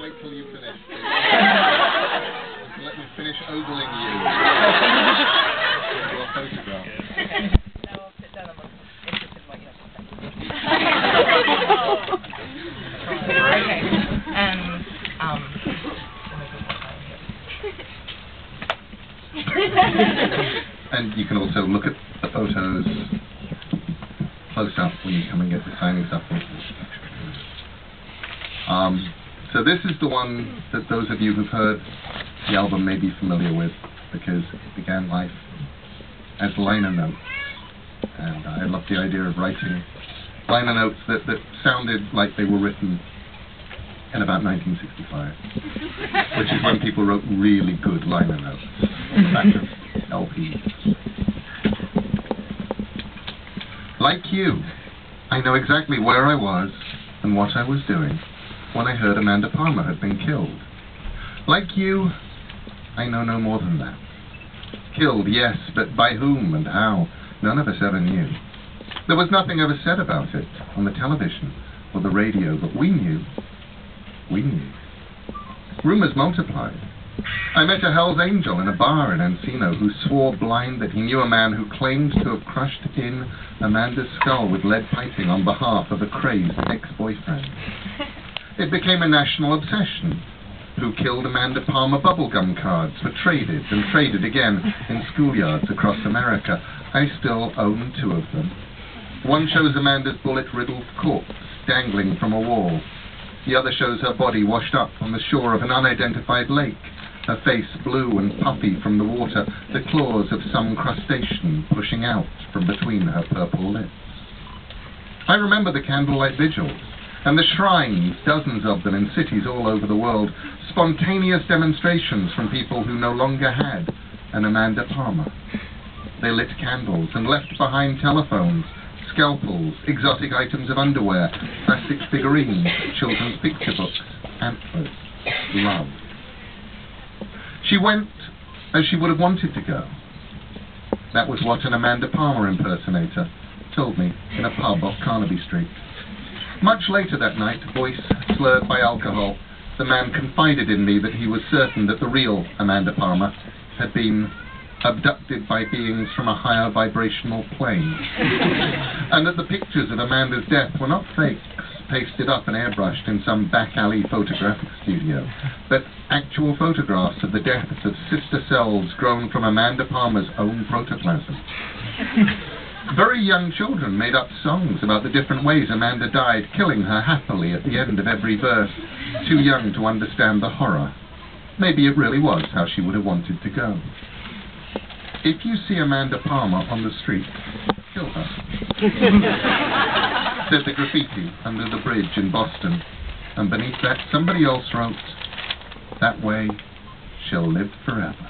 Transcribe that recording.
wait till you finish. Let me finish ogling you. Your photograph. Now I'll sit down and look interested in what you have to say. And you can also look at the photos close up when you come and get the signing stuff. So this is the one that those of you who've heard the album may be familiar with, because it began life as liner notes. And I love the idea of writing liner notes that sounded like they were written in about 1965, which is when people wrote really good liner notes on the back of LPs. Like you, I know exactly where I was and what I was doing when I heard Amanda Palmer had been killed. Like you, I know no more than that. Killed, yes, but by whom and how, none of us ever knew. There was nothing ever said about it on the television or the radio, but we knew. We knew. Rumors multiplied. I met a Hell's Angel in a bar in Encino who swore blind that he knew a man who claimed to have crushed in Amanda's skull with lead piping on behalf of a crazed ex-boyfriend. It became a national obsession. Who killed Amanda Palmer bubblegum cards were traded and traded again in schoolyards across America. I still own 2 of them. One shows Amanda's bullet-riddled corpse dangling from a wall. The other shows her body washed up on the shore of an unidentified lake, her face blue and puffy from the water, the claws of some crustacean pushing out from between her purple lips. I remember the candlelight vigils, and the shrines, dozens of them in cities all over the world, spontaneous demonstrations from people who no longer had an Amanda Palmer. They lit candles and left behind telephones, scalpels, exotic items of underwear, plastic figurines, children's picture books, antlers, love. She went as she would have wanted to go. That was what an Amanda Palmer impersonator told me in a pub off Carnaby Street. Much later that night, voice slurred by alcohol, the man confided in me that he was certain that the real Amanda Palmer had been abducted by beings from a higher vibrational plane, and that the pictures of Amanda's death were not fakes pasted up and airbrushed in some back alley photographic studio, but actual photographs of the deaths of sister cells grown from Amanda Palmer's own protoplasm. Very young children made up songs about the different ways Amanda died, killing her happily at the end of every verse, too young to understand the horror. Maybe it really was how she would have wanted to go. If you see Amanda Palmer on the street, kill her, said the graffiti under the bridge in Boston, and beneath that somebody else wrote, "That way she'll live forever."